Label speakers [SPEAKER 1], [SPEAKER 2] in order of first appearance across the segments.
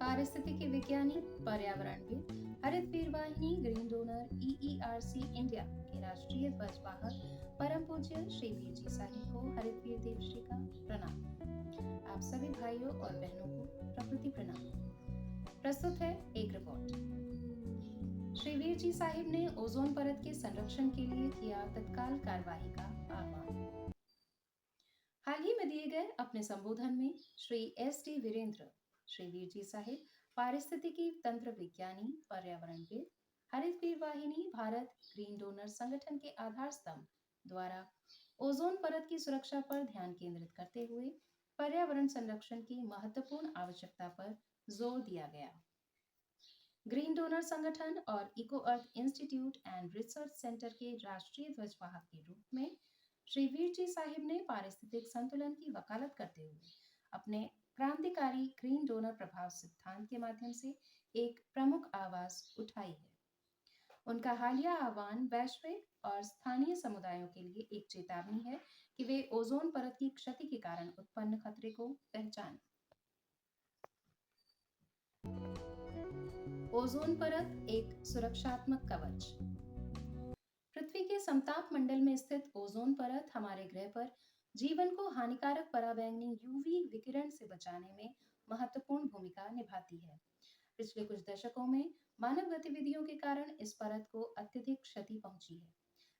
[SPEAKER 1] पारिस्थितिकी विज्ञानी, पर्यावरणविद, हरितवीर वाहिनी ग्रीन डोनर EERC इंडिया के राष्ट्रीय ध्वजवाहक परम पूज्य श्री वीर जी साहिब को हरितवीर देवश्री का प्रणाम। आप सभी भाइयों और बहनों को प्रकृति प्रणाम। प्रस्तुत है एक रिपोर्ट। श्री वीर जी साहिब ने ओजोन परत के संरक्षण के लिए किया तत्काल कार्यवाही का आह्वान। हाल ही में दिए गए अपने संबोधन में श्री SD वीरेंद्र, श्री वीर जी साहिब पारिस्थितिकी तंत्र विज्ञानी, पर्यावरणविद, हरितवीर वाहिनी भारत ग्रीन डोनर संगठन के आधार स्तंभ द्वारा ओजोन परत की सुरक्षा पर ध्यान केंद्रित करते हुए पर्यावरण संरक्षण की महत्वपूर्ण आवश्यकता पर जोर दिया गया। ग्रीन डोनर संगठन और eco earth institute and research centre के राष्ट्रीय ध्वजवाहक के रूप में श्री वीर जी साहिब ने पारिस्थितिक संतुलन की वकालत करते हुए अपने क्रांतिकारी ग्रीन डोनर प्रभाव सिद्धांत के माध्यम से एक प्रमुख आवाज उठाई है। उनका हालिया आह्वान वैश्विक और स्थानीय समुदायों के लिए एक चेतावनी है कि वे ओजोन परत की क्षति के कारण उत्पन्न खतरे को पहचानें। ओजोन परत एक सुरक्षात्मक कवच। पृथ्वी के समताप मंडल में स्थित ओजोन परत हमारे ग्रह पर जीवन को हानिकारक पराबैंगनी UV विकिरण से बचाने में महत्वपूर्ण भूमिका निभाती है। पिछले कुछ दशकों में मानव गतिविधियों के कारण इस परत को अत्यधिक क्षति पहुंची है,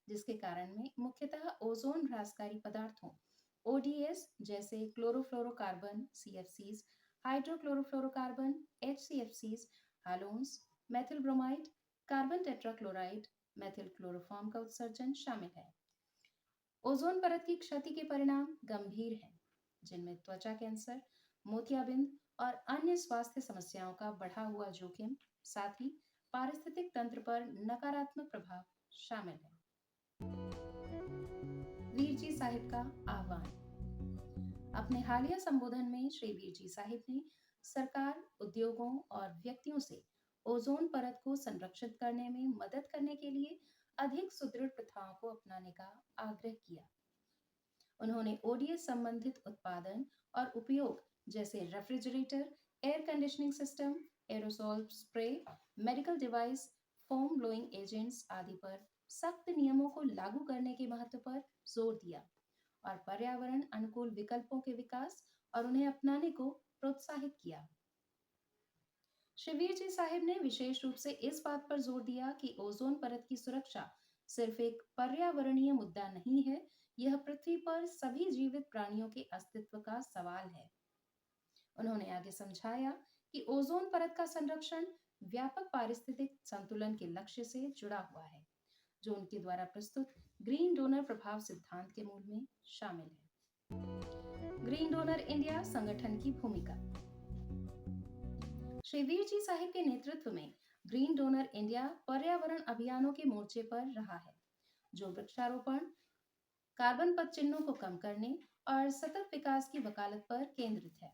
[SPEAKER 1] जिसके कारण में मुख्यतः ओजोन ह्रासकारी पदार्थों ODS जैसे chlorofluorocarbon CFCs, hydrochlorofluorocarbon HCFCs, halons, methyl bromide, carbon tetrachloride, methyl chloroform का उत्सर्जन शामिल है। ओजोन परत की क्षति के परिणाम गंभीर हैं, जिनमें त्वचा कैंसर, मोतियाबिंद और अन्य स्वास्थ्य समस्याओं का बढ़ा हुआ जोखिम, साथ ही पारिस्थितिक तंत्र पर नकारात्मक प्रभाव शामिल है। वीर जी साहिब का आह्वान। अपने हालिया संबोधन में श्री वीर जी साहिब ने सरकार, उद्योगों और व्यक्तियों से ओजोन परत को संरक्षित करने में मदद करने के लिए अधिक सुदृढ़ प्रथाओं को अपनाने का आग्रह किया। उन्होंने ODS संबंधित उत्पादन और उपयोग जैसे refrigerator, air conditioning system, aerosol spray, medical device, foam blowing agents आदि पर सख्त नियमों को लागू करने के महत्व पर जोर दिया और पर्यावरण अनुकूल विकल्पों के विकास और उन्हें अपनाने को प्रोत्साहित किया। श्री वीर जी साहिब ने विशेष रूप से इस बात पर जोर दिया कि ओजोन परत की सुरक्षा सिर्फ एक पर्यावरणीय मुद्दा नहीं है, यह पृथ्वी पर सभी जीवित प्राणियों के अस्तित्व का सवाल है। उन्होंने आगे समझाया कि ओजोन परत का संरक्षण व्यापक पारिस्थितिक संतुलन के लक्ष्य से जुड़ा हुआ है, जो उनके द्वारा प्रस्तुत ग्रीन डोनर प्रभाव सिद्धांत के मूल में शामिल है। ग्रीन डोनर इंडिया संगठन की भूमिका। श्री वीर जी साहिब के नेतृत्व में ग्रीन डोनर इंडिया पर्यावरण अभियानों के मोर्चे पर रहा है, जो वृक्षारोपण, कार्बन पदचिह्नों को कम करने और सतत विकास की वकालत पर केंद्रित है।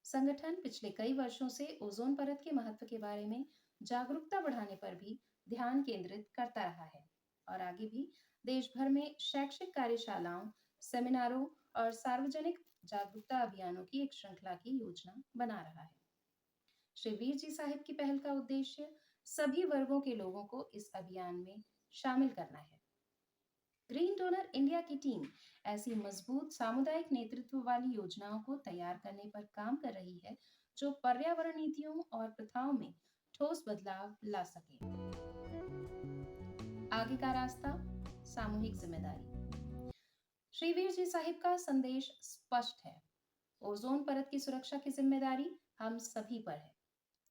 [SPEAKER 1] संगठन पिछले कई वर्षों से ओजोन परत के महत्व के बारे में जागरूकता बढ़ाने पर भी ध्यान केंद्रित करता रहा है और आगे भी देश भर में शैक्षिक कार्यशालाओं, सेमिनारों और सार्वजनिक जागरूकता अभियानों की एक श्रृंखला की योजना बना रहा है। श्री वीर जी साहिब की पहल का उद्देश्य सभी वर्गों के लोगों को इस अभियान में शामिल करना है। ग्रीन डोनर इंडिया की टीम ऐसी मजबूत सामुदायिक नेतृत्व वाली योजनाओं को तैयार करने पर काम कर रही है, जो पर्यावरण नीतियों और प्रथाओं में ठोस बदलाव ला सके। आगे का रास्ता, सामूहिक जिम्मेदारी। श्री वीर जी साहिब का संदेश स्पष्ट है। ओजोन परत की सुरक्षा की जिम्मेदारी हम सभी पर है,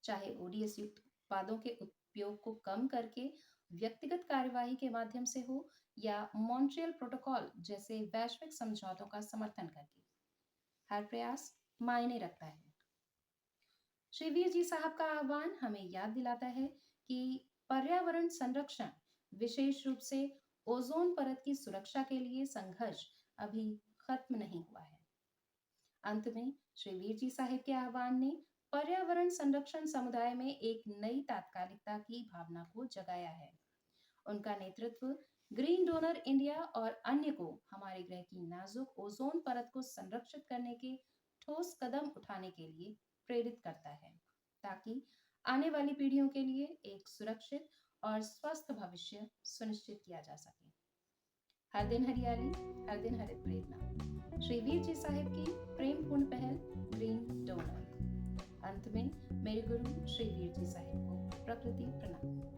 [SPEAKER 1] चाहे ODS युक्त उत्पादों के उपयोग को कम करके व्यक्तिगत कार्यवाही के माध्यम से हो या मॉन्ट्रियल प्रोटोकॉल जैसे वैश्विक समझौतों का समर्थन करके। हर प्रयास मायने रखता है। श्री वीर जी साहब का आह्वान हमें याद दिलाता है कि पर्यावरण संरक्षण, विशेष रूप से ओजोन परत की सुरक्षा के लिए संघर्ष अभी खत्म नहीं हुआ है। अंत में श्री वीर जी साहिब के आह्वान ने पर्यावरण संरक्षण समुदाय में एक नई तात्कालिकता की भावना को जगाया है। उनका नेतृत्व ग्रीन डोनर इंडिया और अन्य को हमारे ग्रह की नाजुक ओजोन परत को संरक्षित करने के ठोस कदम उठाने के लिए प्रेरित करता है। ताकि आने वाली पीढ़ियों के लिए एक सुरक्षित और स्वस्थ भविष्य सुनिश्चित किया जा सके। हर दिन हरियाली, हर दिन हरित प्रेरणा। श्री वीर जी साहिब की प्रेमपूर्ण पहल ग्रीन डोनर। अंत में मेरे गुरु श्री वीर जी साहिब को प्रकृति प्रणाम।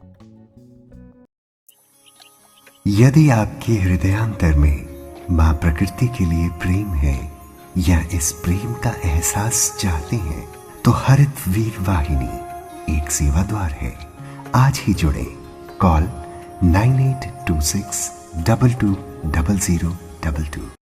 [SPEAKER 2] यदि आपके हृदयांतर में मां प्रकृति के लिए प्रेम है या इस प्रेम का एहसास चाहते हैं, तो हरित वीर वाहिनी एक सेवा द्वार है। आज ही जुड़े। कॉल 9826 220022।